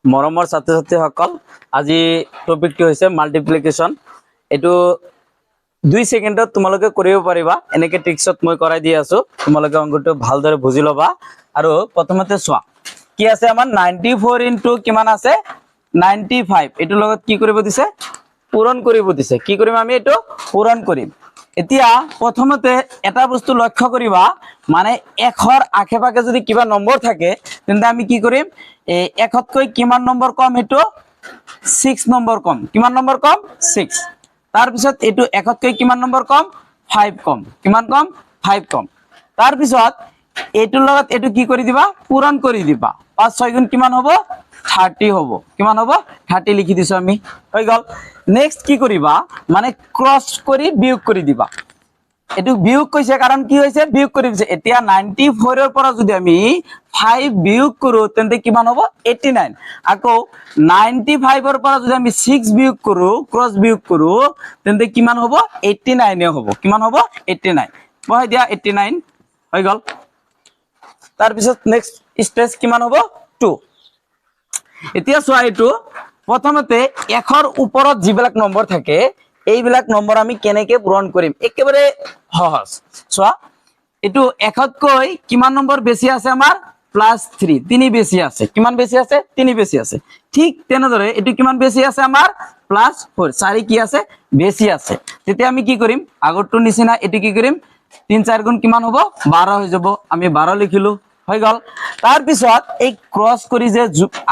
মৰমৰ ছাত্ৰ ছাত্ৰীসকল আজি টপিকটো হৈছে মাল্টিপ্লিকেশ্যন। এইটো 2 সেকেন্ডত তোমালোকে কৰিব পাৰিবা, এনেকে ট্ৰিক্সত মই কৰাই দি আছো। তোমালোকে অংকটো ভালদৰে বুজি ল'বা। আৰু প্ৰথমতে চোৱা কি আছে, আমাৰ 94 ইনটু কিমান আছে 95, এইটোৰ লগত কি কৰিব দিছে, পূৰণ কৰিব দিছে। কি কৰিম আমি, এইটো পূৰণ কৰিম। এতিয়া প্ৰথমতে এটা বস্তু লক্ষ্য কৰিবা, মানে 100ৰ আশে-পাশে যদি কিবা নম্বৰ থাকে তেন্তে আমি কি কৰিম, এই 100তকৈ কিমান নম্বৰ কম, এইটো 6 নম্বৰ কম। কিমান নম্বৰ কম, 6। তাৰ পিছত এইটো 100তকৈ কিমান নম্বৰ কম, 5 কম। কিমান কম, 5 কম। তাৰ পিছত এইটোৰ লগত এইটো কি কৰি দিবা, পূৰণ কৰি দিবা। 5 6 গুণ কিমান হ'ব, 30 হ'ব। কিমান হ'ব, 30 লিখি দিছো আমি, হৈ গল। নেক্সট কি কৰিবা, মানে ক্ৰস কৰি বিয়োগ কৰি দিবা। এইটো বিয়োগ কৈছে কাৰণ কি হৈছে, বিয়োগ কৰি দিছে। এতিয়া 94ৰ পৰা যদি আমি 5 বিয়োগ কৰো তেন্তে কিমান হ'ব, 89। আকৌ 95ৰ পৰা যদি আমি 6 বিয়োগ কৰো, ক্ৰস বিয়োগ কৰো তেন্তে কিমান হ'ব, 89 হ'ব। কিমান হ'ব, 89। বহাই দিয়া 89, হৈ গল। তাৰ পিছত নেক্সট স্টেজ কিমান হ'ব, 2। এতিয়া চোৱা, এইটো প্ৰথমতে 100ৰ ওপৰত যিবিলাক নম্বৰ থাকে এইবিলাক নম্বৰ আমি কেনেকে পূৰণ কৰিম, একেবাৰে সহজ। চোৱা, এইটো 100তকৈ কিমান নম্বৰ বেছি আছে, আমাৰ +3, 3 বেছি আছে। কিমান বেছি আছে, 3 বেছি আছে। ঠিক তেনেদৰে এইটো কিমান বেছি আছে, আমাৰ +4, 4 কি আছে, বেছি আছে। তেতিয়া আমি কি কৰিম, আগৰটোৰ নিচিনা এইটো কি কৰিম, 3 4 গুণ কিমান হ'ব, 12 হৈ যাব। আমি 12 লিখিলো, হৈ গল। তাৰ পিছত এই ক্ৰস কৰি যে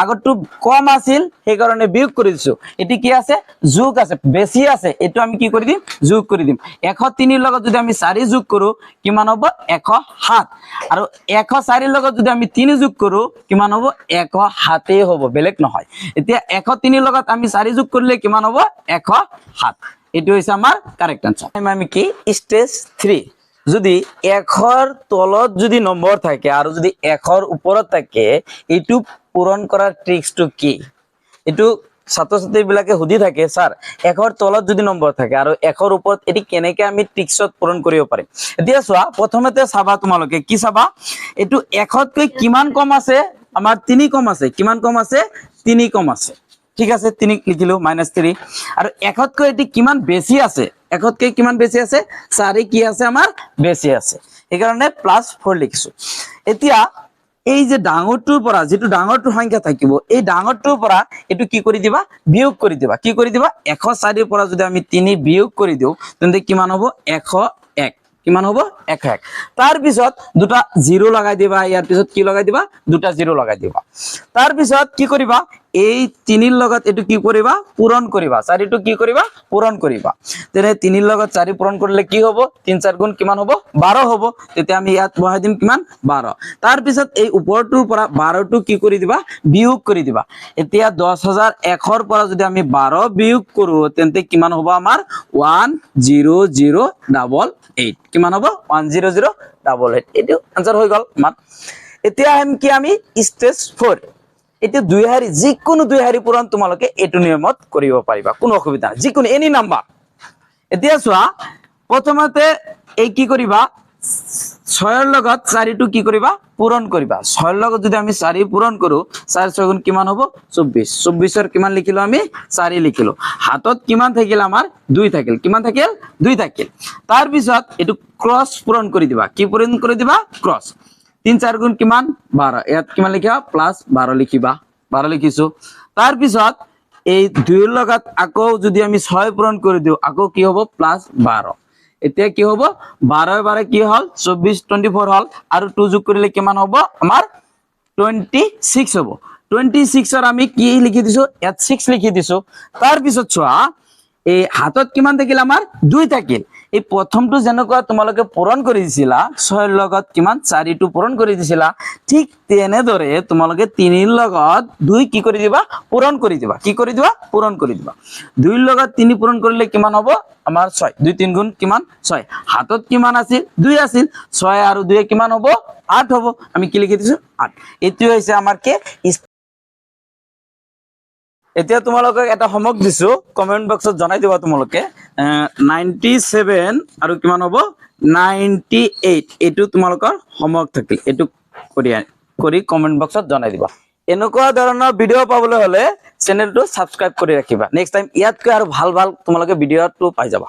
আগৰটো কম আছিল সেইকাৰণে বিয়োগ কৰি দিছো, এটি কি আছে, যোগ আছে, বেছি আছে, এইটো আমি কি কৰি দিম, যোগ কৰি দিম। 103ৰ লগত যদি আমি 4 যোগ কৰো কিমান হ'ব, 107। আৰু 104ৰ লগত যদি আমি 3 যোগ কৰো কিমান হ'ব, 107 হ'ব, বেলেগ নহয়। এতিয়া 103ৰ লগত আমি 4 যোগ কৰিলে কিমান হ'ব, 107। এইটো হৈছে আমাৰ কাৰেক্ট আনসাৰ। আমি কি, স্টেজ 3। যদি 100ৰ তলত যদি নম্বৰ থাকে আৰু যদি 100ৰ ওপৰত থাকে, এইটো পূৰণ কৰাৰ ট্ৰিক্সটো কি, এইটো ছাত্ৰ ছাত্ৰী বিলাকে সুধি থাকে, স্যাৰ 100ৰ তলত যদি নম্বৰ থাকে আৰু 100ৰ ওপৰত এটি কেনেকে আমি ট্ৰিক্সত পূৰণ কৰিব পাৰিম। এতিয়া চোৱা, প্ৰথমতে চাবা, তোমালোকে কি চাবা, এইটো 100তকৈ কিমান কম আছে, আমাৰ 3 কম আছে। কিমান কম আছে, 3 কম আছে। ঠিক আছে, 3 লিখিলো, -3। আৰু 100তকৈ এটি কিমান বেছি আছে, 100তকৈ কিমান বেছি আছে, 4 কি আছে, আমাৰ বেছি আছে, সেইকাৰণে +4 লিখিছো। এতিয়া এই যে ডাঙৰটোৰ পৰা যিটো ডাঙৰটো সংখ্যা থাকিব, এই ডাঙৰটোৰ পৰা এইটো কি কৰি দিবা, বিয়োগ কৰি দিবা। কি কৰি দিবা, 104ৰ পৰা যদি আমি 3 বিয়োগ কৰি দিও তেন্তে কিমান হ'ব, 101। কিমান হ'ব, 101। তাৰ পিছত দুটা 0 লগাই দিবা, ইয়াৰ পিছত কি লগাই দিবা, দুটা 0 লগাই দিবা। তাৰ পিছত কি কৰিবা, এই 3ৰ লগত এইটো কি কৰিবা, পূৰণ কৰিবা। 4টো কি কৰিবা, পূৰণ কৰিবা। তেনে 3ৰ লগত 4 পূৰণ কৰিলে কি হ'ব, 3 4 গুণ কিমান হ'ব, 12 হ'ব। তেতিয়া আমি ইয়াত বহাই দিম কিমান, 12। তাৰ পিছত এই ওপৰটোৰ পৰা 12টো কি কৰি দিবা, বিয়োগ কৰি দিবা। এতিয়া 10100ৰ পৰা যদি আমি 12 বিয়োগ কৰো তেন্তে কিমান হ'ব, আমাৰ 10088। কিমান হ'ব, 10088। এইটো আনসাৰ হৈ গল আমাৰ। এতিয়া আহিম কি, আমি স্টেজ 4। এইটো 2 হাৰি, যিকোনো 2 হাৰি পূৰণ তোমালোকে এইটো নিয়মত কৰিব পাৰিবা, কোনো অসুবিধা নাই, যিকোনো এনি নাম্বাৰ। এতিয়া চোৱা, প্ৰথমতে এই কি কৰিবা, 6ৰ লগত 4টো কি কৰিবা, পূৰণ কৰিবা। 6ৰ লগত যদি আমি 4 পূৰণ কৰো, 4 6 গুণ কিমান হ'ব, 24। 24ৰ কিমান লিখিলো, আমি 4 লিখিলো। হাতত কিমান থাকিল, আমাৰ 2 থাকিল। কিমান থাকিল, 2 থাকিল। তাৰ পিছত এইটো ক্ৰস পূৰণ কৰি দিবা। কি পূৰণ কৰি দিবা, ক্ৰস। 3 4 গুণ কিমান, 12। ইয়াত কিমান লিখিবা, +12 লিখিবা। 12 লিখিছো। তাৰ পিছত এই 2ৰ লগত আকৌ যদি আমি 6 পূৰণ কৰি দিও, আকৌ কি হ'ব, +12। এতিয়া কি হ'ব, 12 12 কি হল, 24 24 হল। আৰু 2 যোগ কৰিলে কিমান হ'ব, আমাৰ 26 হ'ব। 26ৰ আমি কি লিখি দিছো, ইয়াত 6 লিখি দিছো। তাৰ পিছত চোৱা, এই হাতত কিমান থাকিল, আমাৰ 2 থাকিল। এই প্ৰথমটো যেনেকুৱা তোমালোকে পূৰণ কৰি দিছিলা, 6ৰ লগত কিমান, 4টো পূৰণ কৰি দিছিলা, ঠিক তেনেদৰে তোমালোকে 3ৰ লগত 2 কি কৰি দিবা, পূৰণ কৰি দিবা। কি কৰি দিবা, পূৰণ কৰি দিবা। 2ৰ লগত 3 পূৰণ কৰিলে কিমান হ'ব, আমাৰ 6। 2 3 গুণ কিমান, 6। হাতত কিমান আছিল, 2 আছিল। 6 আৰু 2 কিমান হ'ব, 8 হ'ব। আমি কি লিখি দিছো, 8। এইটো হৈছে আমাৰ কি। এতিয়া তোমালোকক এটা হোমৱৰ্ক দিছো, কমেন্ট বক্সত জনাই দিবা তোমালোকে। 97 আৰু কিমান হ'ব, 98। এইটো তোমালোকৰ হোমৱৰ্ক থাকিল, এইটো কৰি কমেন্ট বক্সত জনাই দিবা। এনেকুৱা ধৰণৰ ভিডিঅ' পাবলৈ হলে চেনেলটো সাবস্ক্ৰাইব কৰি ৰাখিবা নেক্সট টাইম ইয়াতকৈ আৰু ভাল ভাল তোমালোকে ভিডিঅ'টো পাই যাবা